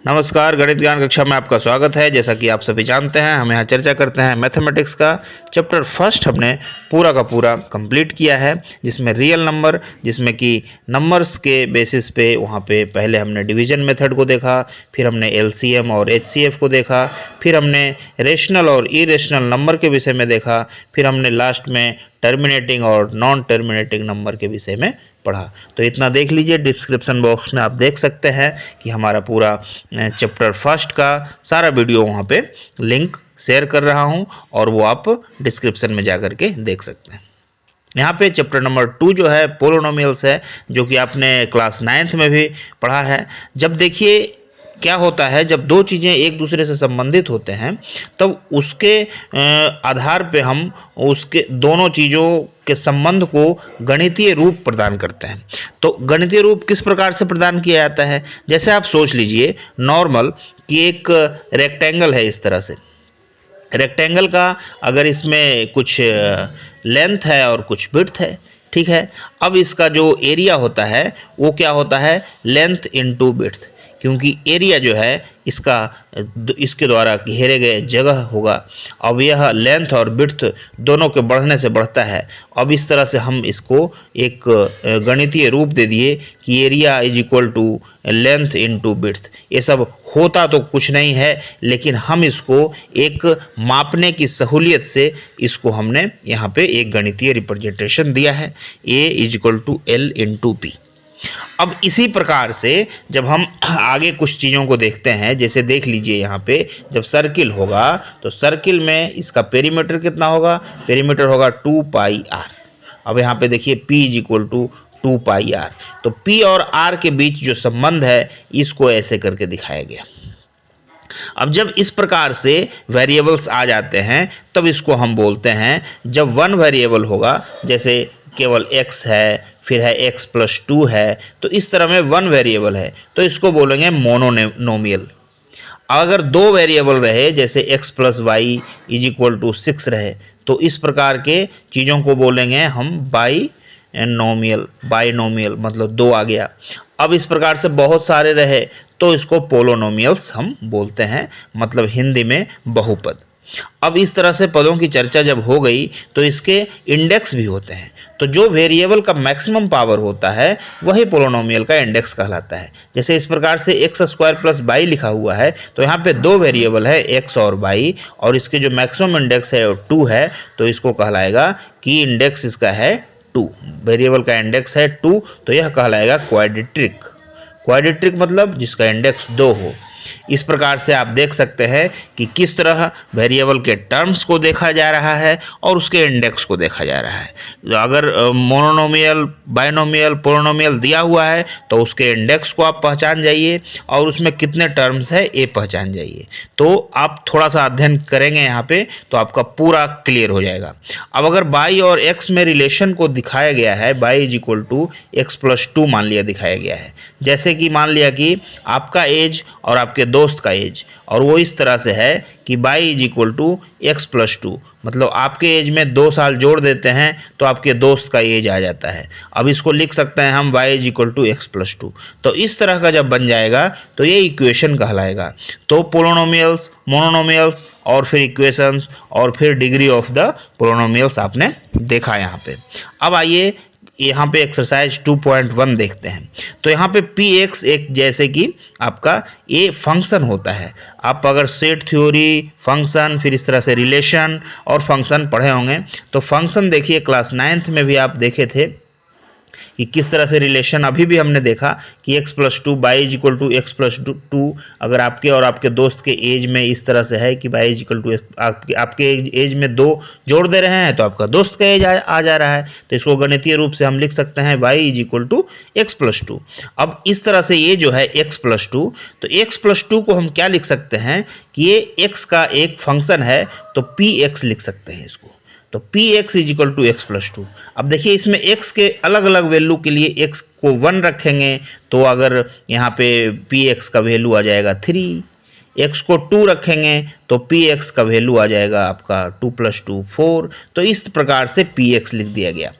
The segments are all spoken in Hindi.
नमस्कार, गणित ज्ञान कक्षा में आपका स्वागत है। जैसा कि आप सभी जानते हैं, हम यहाँ चर्चा करते हैं मैथमेटिक्स का। चैप्टर फर्स्ट हमने पूरा का पूरा कंप्लीट किया है, जिसमें रियल नंबर, जिसमें कि नंबर्स के बेसिस पे वहाँ पे पहले हमने डिवीजन मेथड को देखा, फिर हमने एलसीएम और एचसीएफ को देखा, फिर हमने रेशनल और इरेशनल नंबर के विषय में देखा, फिर हमने लास्ट में टर्मिनेटिंग और नॉन टर्मिनेटिंग नंबर के विषय में पढ़ा। तो इतना देख लीजिए, डिस्क्रिप्शन बॉक्स में आप देख सकते हैं कि हमारा पूरा चैप्टर फर्स्ट का सारा वीडियो वहाँ पे लिंक शेयर कर रहा हूँ और वो आप डिस्क्रिप्शन में जा करके देख सकते हैं। यहाँ पे चैप्टर नंबर 2 जो है पोलिनोमियल्स है, जो कि आपने क्लास 9th में भी पढ़ा है। जब देखिए क्या होता है, जब दो चीज़ें एक दूसरे से संबंधित होते हैं तब उसके आधार पे हम उसके दोनों चीज़ों के संबंध को गणितीय रूप प्रदान करते हैं। तो गणितीय रूप किस प्रकार से प्रदान किया जाता है? जैसे आप सोच लीजिए नॉर्मल कि एक रेक्टेंगल है, इस तरह से रेक्टेंगल का अगर इसमें कुछ लेंथ है और कुछ विड्थ है, ठीक है। अब इसका जो एरिया होता है वो क्या होता है? लेंथ इनटू विड्थ, क्योंकि एरिया जो है इसका इसके द्वारा घेरे गए जगह होगा। अब यह लेंथ और विड्थ दोनों के बढ़ने से बढ़ता है। अब इस तरह से हम इसको एक गणितीय रूप दे दिए कि area is equal to length into width. ये सब होता तो कुछ नहीं है, लेकिन हम इसको एक मापने की सहूलियत से इसको हमने यहाँ पे एक गणितीय रिप्रेजेंटेशन दिया है, A is equal to L into P. अब इसी प्रकार से जब हम आगे कुछ चीज़ों को देखते हैं, जैसे देख लीजिए यहाँ पे जब सर्किल होगा तो सर्किल में इसका पेरीमीटर कितना होगा? पेरीमीटर होगा 2 पाई आर। अब यहाँ पे देखिए P is equal to 2 pi R. तो P और R के बीच जो संबंध है इसको ऐसे करके दिखाया गया। अब जब इस प्रकार से वेरिएबल्स आ जाते हैं तब इसको हम बोलते हैं, जब वन वेरिएबल होगा, जैसे केवल x है, फिर है x प्लस 2 है, तो इस तरह में वन वेरिएबल है तो इसको बोलेंगे मोनोनोमियल। अगर दो वेरिएबल रहे, जैसे x plus y is equal to 6 रहे, तो इस प्रकार के चीज़ों को बोलेंगे हम बाइनोमियल, मतलब दो आ गया। अब इस प्रकार से बहुत सारे रहे तो इसको पोलिनोमियल्स हम बोलते हैं, मतलब हिंदी में बहुपद। अब इस तरह से पदों की चर्चा जब हो गई तो इसके इंडेक्स भी होते हैं। तो जो वेरिएबल का मैक्सिमम पावर होता है वही पोलिनोमियल का इंडेक्स कहलाता है। जैसे इस प्रकार से एक्स स्क्वायर प्लस वाई लिखा हुआ है, तो यहाँ पे दो वेरिएबल है एक्स और वाई, और इसके जो मैक्सिमम इंडेक्स है 2 है, तो इसको कहलाएगा कि इंडेक्स इसका है 2। वेरिएबल का इंडेक्स है 2, तो यह कहलाएगा क्वाड्रेटिक। क्वाड्रेटिक मतलब जिसका इंडेक्स 2 हो। इस प्रकार से आप देख सकते हैं कि किस तरह वेरिएबल के टर्म्स को देखा जा रहा है और उसके इंडेक्स को देखा जा रहा है। अगर मोनोनोमियल, बाइनोमियल, पोलिनोमियल दिया हुआ है तो उसके इंडेक्स को आप पहचान जाइए और उसमें कितने टर्म्स है ये पहचान जाइए। तो आप थोड़ा सा अध्ययन करेंगे यहाँ पे तो आपका पूरा क्लियर हो जाएगा। अब अगर बाई और एक्स में रिलेशन को दिखाया गया है, y is equal to x plus 2 मान लिया दिखाया गया है, जैसे कि मान लिया कि आपका एज और आपके दोस्त का एज, और वो इस तरह से है कि y is equal to x plus 2, मतलब आपके एज में 2 साल जोड़ देते हैं तो आपके दोस्त का एज आ जाता है। अब इसको लिख सकते हैं हम y is equal to x plus 2। तो इस तरह का जब बन जाएगा तो ये इक्वेशन कहलाएगा। तो पोलिनोमियल्स, मोनोनोमियल्स और फिर इक्वेशंस और फिर डिग्री ऑफ द पोलिनोमियल्स आपने देखा यहाँ पे। अब आइए यहाँ पे एक्सरसाइज 2.1 देखते हैं। तो यहाँ पे पी एक्स एक, जैसे कि आपका ये फंक्शन होता है। आप अगर सेट थ्योरी, फंक्शन, फिर इस तरह से रिलेशन और फंक्शन पढ़े होंगे तो फंक्शन देखिए क्लास 9th में भी आप देखे थे कि किस तरह से रिलेशन अभी भी हमने देखा कि x plus 2 y is equal to x plus 2। अगर आपके और आपके दोस्त के एज में इस तरह से है कि बाई इज इक्वल टू आपके एज में 2 जोड़ दे रहे हैं तो आपका दोस्त का एज आ जा रहा है, तो इसको गणितीय रूप से हम लिख सकते हैं y is equal to x plus 2। अब इस तरह से ये जो है x प्लस 2, तो x प्लस 2 को हम क्या लिख सकते हैं कि ये x का एक फंक्शन है, तो पी एक्स लिख सकते हैं इसको। तो P x is equal to x plus 2। अब देखिए इसमें x के अलग अलग वैल्यू के लिए x को 1 रखेंगे तो अगर यहाँ पे पी एक्स का वैल्यू आ जाएगा 3, x को 2 रखेंगे तो पी एक्स का वैल्यू आ जाएगा आपका 2 प्लस 2 4। तो इस प्रकार से पी एक्स लिख दिया गया।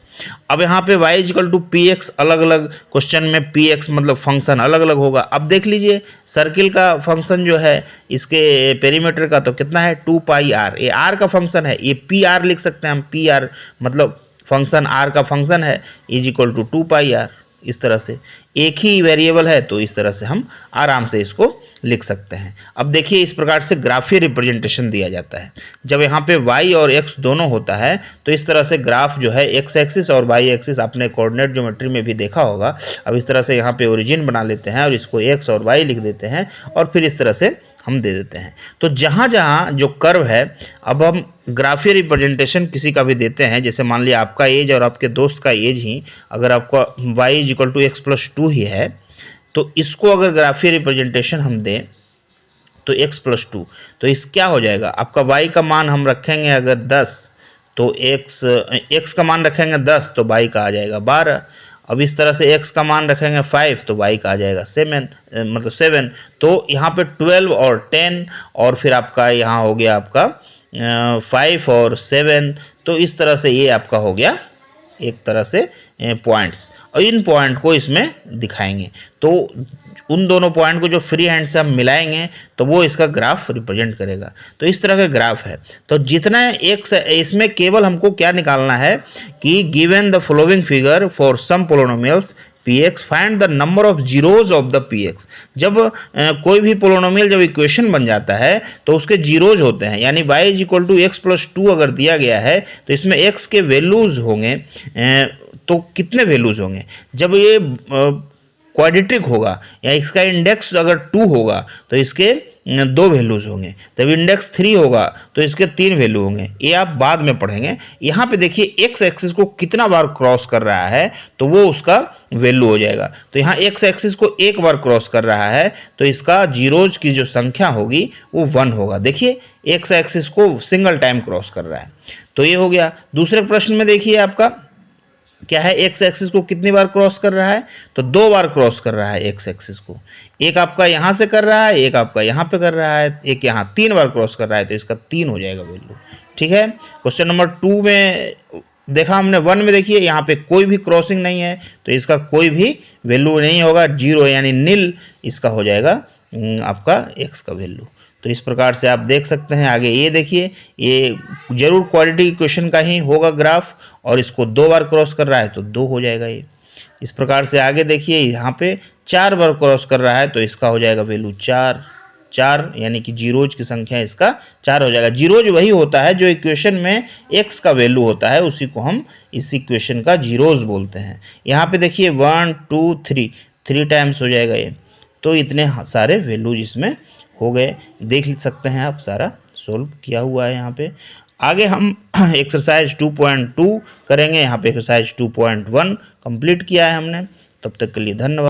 अब यहाँ पे y equal to P x, अलग अलग क्वेश्चन में पी एक्स मतलब फंक्शन अलग अलग होगा। अब देख लीजिए सर्किल का फंक्शन जो है इसके पेरीमीटर का तो कितना है 2 पाई आर, ये आर का फंक्शन है, ये पी आर लिख सकते हैं हम, पी आर मतलब फंक्शन आर का फंक्शन है, is equal to 2 pi R. इस तरह से एक ही वेरिएबल है तो इस तरह से हम आराम से इसको लिख सकते हैं। अब देखिए इस प्रकार से ग्राफीय रिप्रेजेंटेशन दिया जाता है। जब यहाँ पे y और x दोनों होता है तो इस तरह से ग्राफ जो है x एक्सिस और y एक्सिस आपने कोऑर्डिनेट ज्योमेट्री में भी देखा होगा। अब इस तरह से यहाँ पे ओरिजिन बना लेते हैं और इसको x और y लिख देते हैं और फिर इस तरह से हम दे देते हैं। तो जहाँ जहाँ जो कर्व है, अब हम ग्राफीय रिप्रेजेंटेशन किसी का भी देते हैं, जैसे मान लिया आपका एज और आपके दोस्त का एज ही अगर आपका y equal to x plus 2 ही है, तो इसको अगर ग्राफीय रिप्रेजेंटेशन हम दें तो x प्लस 2, तो इस क्या हो जाएगा आपका y का मान हम रखेंगे अगर 10 तो x का मान रखेंगे 10 तो y का आ जाएगा 12। अब इस तरह से x का मान रखेंगे 5 तो y का आ जाएगा 7, मतलब 7। तो यहाँ पे 12 और 10 और फिर आपका यहाँ हो गया आपका 5 और 7, तो इस तरह से ये आपका हो गया एक तरह से पॉइंट्स, और इन पॉइंट को इसमें दिखाएंगे। तो उन दोनों पॉइंट को जो फ्री हैंड से हम मिलाएंगे तो वो इसका ग्राफ रिप्रेजेंट करेगा। तो इस तरह का ग्राफ है। तो जितना एक इसमें केवल हमको क्या निकालना है कि given the following figure for some polynomials px find the number of zeros of the px। जब कोई भी पोलिनोमियल जब इक्वेशन बन जाता है तो उसके जीरोज होते हैं, यानी y equal to x plus 2 अगर दिया गया है तो इसमें x के वैल्यूज होंगे, तो कितने वैल्यूज होंगे जब ये क्वाड्रेटिक होगा या इसका इंडेक्स अगर 2 होगा तो इसके 2 वैल्यूज होंगे, तब इंडेक्स 3 होगा तो इसके 3 वैल्यू होंगे। ये आप बाद में पढ़ेंगे। यहाँ पे देखिए एक्स एक्सिस को कितना बार क्रॉस कर रहा है तो वो उसका वैल्यू हो जाएगा। तो यहाँ एक्स एक्सिस को एक बार क्रॉस कर रहा है तो इसका जीरोज की जो संख्या होगी वो 1 होगा। देखिए एक्स एक्सिस को सिंगल टाइम क्रॉस कर रहा है, तो ये हो गया। दूसरे प्रश्न में देखिए आपका क्या है, एक्स एक्सिस को कितनी बार क्रॉस कर रहा है तो 2 बार क्रॉस कर रहा है एक्स एक्सिस को। एक आपका यहां से कर रहा है, एक आपका यहां पे कर रहा है, एक यहां 3 बार क्रॉस कर रहा है, तो इसका 3 हो जाएगा वैल्यू। ठीक है। क्वेश्चन नंबर 2 में देखा हमने, 1 में देखिए यहाँ पे कोई भी क्रॉसिंग नहीं है तो इसका कोई भी वैल्यू नहीं होगा, 0 यानी नील इसका हो जाएगा आपका एक्स का वैल्यू। तो इस प्रकार से आप देख सकते हैं। आगे ये देखिए, ये जरूर क्वाड्रेटिक इक्वेशन का ही होगा ग्राफ, और इसको 2 बार क्रॉस कर रहा है तो 2 हो जाएगा ये। इस प्रकार से आगे देखिए यहाँ पे 4 बार क्रॉस कर रहा है तो इसका हो जाएगा वैल्यू 4, यानी कि जीरोज की संख्या इसका 4 हो जाएगा। जीरोज वही होता है जो इक्वेशन में x का वैल्यू होता है, उसी को हम इस इक्वेशन का जीरोज बोलते हैं। यहाँ पे देखिए 1 2 3 टाइम्स हो जाएगा ये। तो इतने सारे वैल्यूज इसमें हो गए, देख सकते हैं आप, सारा सोल्व किया हुआ है यहाँ पे। आगे हम एक्सरसाइज 2.2 करेंगे। यहाँ पे एक्सरसाइज 2.1 कंप्लीट किया है हमने। तब तक के लिए धन्यवाद।